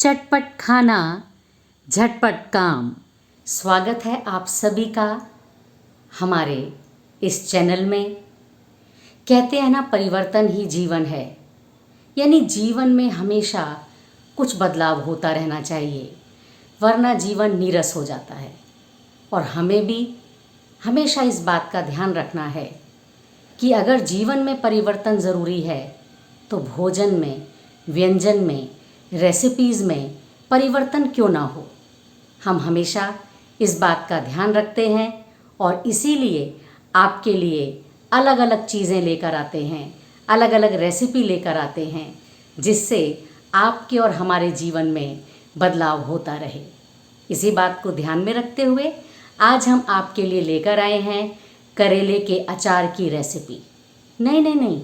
चटपट खाना झटपट काम। स्वागत है आप सभी का हमारे इस चैनल में। कहते हैं ना, परिवर्तन ही जीवन है, यानी जीवन में हमेशा कुछ बदलाव होता रहना चाहिए, वरना जीवन नीरस हो जाता है। और हमें भी हमेशा इस बात का ध्यान रखना है कि अगर जीवन में परिवर्तन ज़रूरी है तो भोजन में, व्यंजन में, रेसिपीज़ में परिवर्तन क्यों ना हो। हम हमेशा इस बात का ध्यान रखते हैं और इसीलिए आपके लिए अलग अलग चीज़ें लेकर आते हैं, अलग अलग रेसिपी लेकर आते हैं, जिससे आपके और हमारे जीवन में बदलाव होता रहे। इसी बात को ध्यान में रखते हुए आज हम आपके लिए लेकर आए हैं करेले के अचार की रेसिपी। नहीं नहीं नहीं,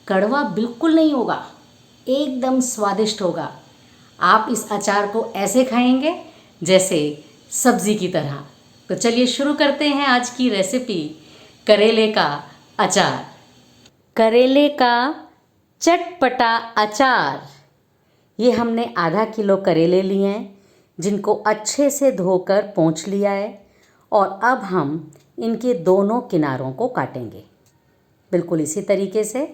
कड़वा बिल्कुल नहीं होगा, एकदम स्वादिष्ट होगा। आप इस अचार को ऐसे खाएंगे जैसे सब्ज़ी की तरह। तो चलिए शुरू करते हैं आज की रेसिपी, करेले का अचार। करेले का चटपटा अचार। ये हमने आधा किलो करेले लिए हैं, जिनको अच्छे से धोकर पोंछ लिया है, और अब हम इनके दोनों किनारों को काटेंगे बिल्कुल इसी तरीके से।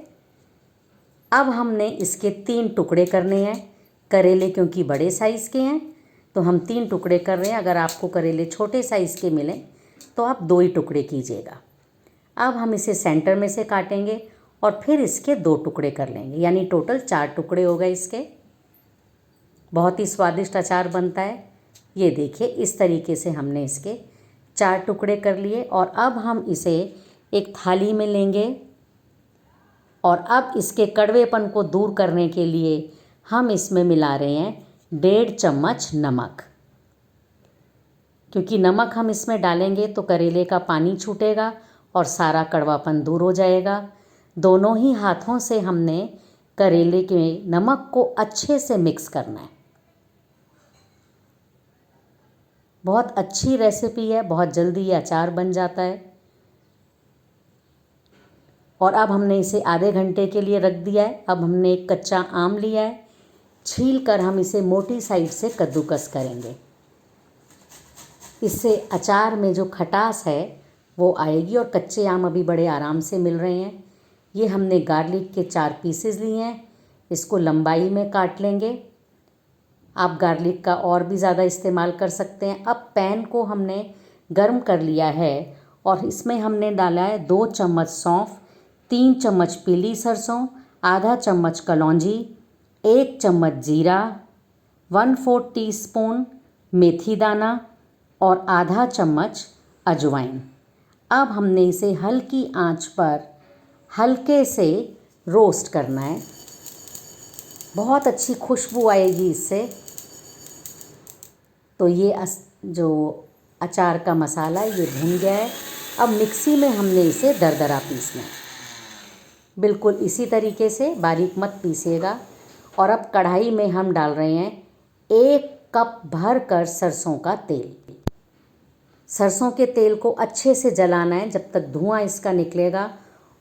अब हमने इसके 3 टुकड़े करने हैं। करेले क्योंकि बड़े साइज़ के हैं तो हम 3 टुकड़े कर रहे हैं। अगर आपको करेले छोटे साइज़ के मिलें तो आप 2 ही टुकड़े कीजिएगा। अब हम इसे सेंटर में से काटेंगे और फिर इसके 2 टुकड़े कर लेंगे, यानी टोटल 4 टुकड़े हो गए इसके। बहुत ही स्वादिष्ट अचार बनता है। ये देखिए, इस तरीके से हमने इसके 4 टुकड़े कर लिए और अब हम इसे एक थाली में लेंगे और अब इसके कड़वेपन को दूर करने के लिए हम इसमें मिला रहे हैं 1.5 चम्मच नमक। क्योंकि नमक हम इसमें डालेंगे तो करेले का पानी छूटेगा और सारा कड़वापन दूर हो जाएगा। दोनों ही हाथों से हमने करेले के नमक को अच्छे से मिक्स करना है। बहुत अच्छी रेसिपी है, बहुत जल्दी ये अचार बन जाता है। और अब हमने इसे आधे घंटे के लिए रख दिया है। अब हमने एक कच्चा आम लिया है, छील कर हम इसे मोटी साइड से कद्दूकस करेंगे। इससे अचार में जो खटास है वो आएगी और कच्चे आम अभी बड़े आराम से मिल रहे हैं। ये हमने गार्लिक के 4 पीसेस लिए हैं, इसको लंबाई में काट लेंगे। आप गार्लिक का और भी ज़्यादा इस्तेमाल कर सकते हैं। अब पैन को हमने गर्म कर लिया है और इसमें हमने डाला है 2 चम्मच सौंफ, 3 चम्मच पीली सरसों, आधा चम्मच कलौंजी, 1 चम्मच जीरा, 1/4 टीस्पून मेथी दाना और आधा चम्मच अजवाइन। अब हमने इसे हल्की आंच पर हल्के से रोस्ट करना है। बहुत अच्छी खुशबू आएगी इससे। तो ये जो अचार का मसाला है ये भुन गया है। अब मिक्सी में हमने इसे दरदरा पीसना है, बिल्कुल इसी तरीके से, बारीक मत पीसिएगा। और अब कढ़ाई में हम डाल रहे हैं 1 कप भर कर सरसों का तेल। सरसों के तेल को अच्छे से जलाना है जब तक धुआं इसका निकलेगा।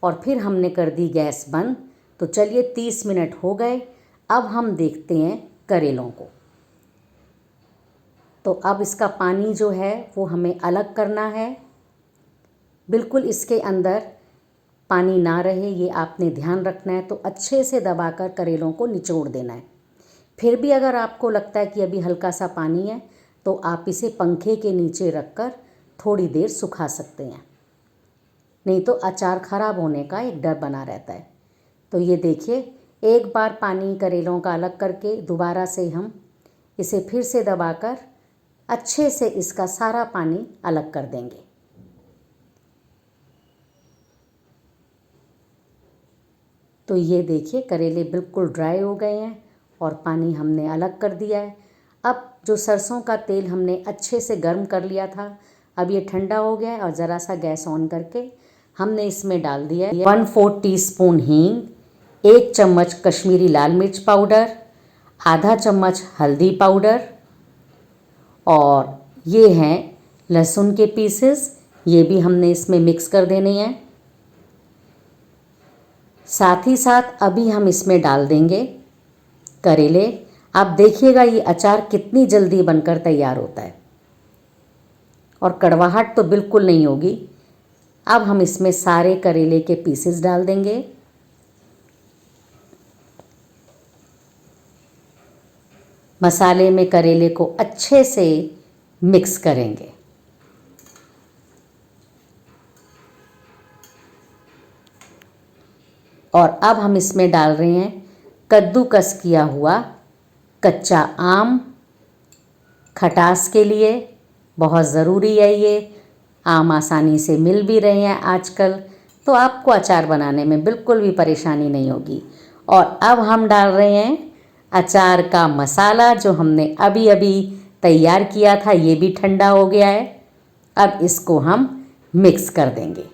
और फिर हमने कर दी गैस बंद। तो चलिए 30 मिनट हो गए। अब हम देखते हैं करेलों को। तो अब इसका पानी जो है वो हमें अलग करना है। बिल्कुल इसके अंदर पानी ना रहे, ये आपने ध्यान रखना है। तो अच्छे से दबाकर करेलों को निचोड़ देना है। फिर भी अगर आपको लगता है कि अभी हल्का सा पानी है तो आप इसे पंखे के नीचे रखकर थोड़ी देर सुखा सकते हैं, नहीं तो अचार ख़राब होने का एक डर बना रहता है। तो ये देखिए, एक बार पानी करेलों का अलग करके दोबारा से हम इसे फिर से दबाकर अच्छे से इसका सारा पानी अलग कर देंगे। तो ये देखिए, करेले बिल्कुल ड्राई हो गए हैं और पानी हमने अलग कर दिया है। अब जो सरसों का तेल हमने अच्छे से गर्म कर लिया था, अब ये ठंडा हो गया है और ज़रा सा गैस ऑन करके हमने इसमें डाल दिया है 1/4 टीस्पून हींग, 1 चम्मच कश्मीरी लाल मिर्च पाउडर, आधा चम्मच हल्दी पाउडर, और ये हैं लहसुन के पीसेस, ये भी हमने इसमें मिक्स कर देने हैं। साथ ही साथ अभी हम इसमें डाल देंगे करेले। आप देखिएगा ये अचार कितनी जल्दी बनकर तैयार होता है और कड़वाहट तो बिल्कुल नहीं होगी। अब हम इसमें सारे करेले के पीसेस डाल देंगे। मसाले में करेले को अच्छे से मिक्स करेंगे। और अब हम इसमें डाल रहे हैं कद्दूकस किया हुआ कच्चा आम। खटास के लिए बहुत ज़रूरी है ये। आम आसानी से मिल भी रहे हैं आजकल, तो आपको अचार बनाने में बिल्कुल भी परेशानी नहीं होगी। और अब हम डाल रहे हैं अचार का मसाला जो हमने अभी अभी तैयार किया था। ये भी ठंडा हो गया है। अब इसको हम मिक्स कर देंगे।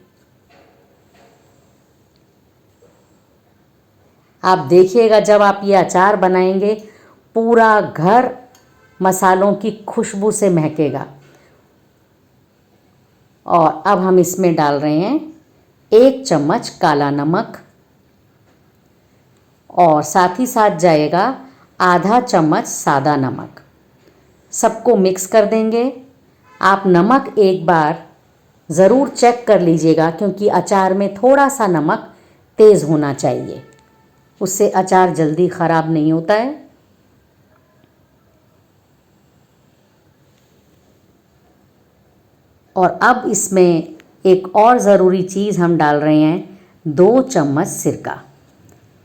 आप देखिएगा जब आप ये अचार बनाएंगे पूरा घर मसालों की खुशबू से महकेगा। और अब हम इसमें डाल रहे हैं 1 चम्मच काला नमक और साथ ही साथ जाएगा आधा चम्मच सादा नमक। सबको मिक्स कर देंगे। आप नमक एक बार ज़रूर चेक कर लीजिएगा क्योंकि अचार में थोड़ा सा नमक तेज़ होना चाहिए, उससे अचार जल्दी ख़राब नहीं होता है। और अब इसमें एक और ज़रूरी चीज़ हम डाल रहे हैं 2 चम्मच सिरका।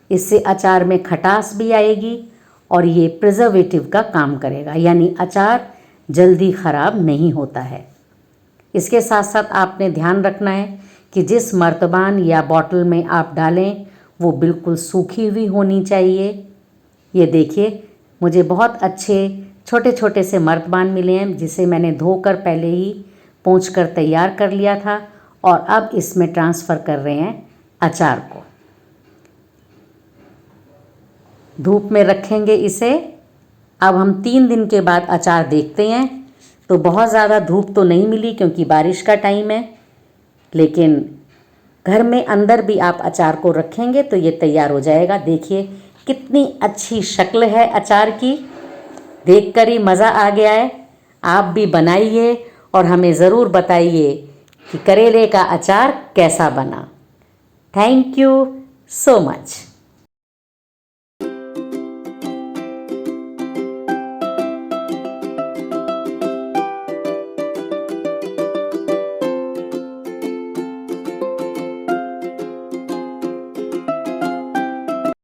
इससे अचार में खटास भी आएगी और ये प्रिजर्वेटिव का काम करेगा, यानी अचार जल्दी ख़राब नहीं होता है। इसके साथ साथ आपने ध्यान रखना है कि जिस मर्तबान या बॉटल में आप डालें वो बिल्कुल सूखी हुई होनी चाहिए। ये देखिए मुझे बहुत अच्छे छोटे छोटे से मर्तबान मिले हैं जिसे मैंने धोकर पहले ही पोंछ कर तैयार कर लिया था। और अब इसमें ट्रांसफ़र कर रहे हैं अचार को। धूप में रखेंगे इसे। अब हम 3 दिन के बाद अचार देखते हैं। तो बहुत ज़्यादा धूप तो नहीं मिली क्योंकि बारिश का टाइम है, लेकिन घर में अंदर भी आप अचार को रखेंगे तो ये तैयार हो जाएगा। देखिए कितनी अच्छी शक्ल है अचार की, देखकर ही मज़ा आ गया है। आप भी बनाइए और हमें ज़रूर बताइए कि करेले का अचार कैसा बना। Thank you so much.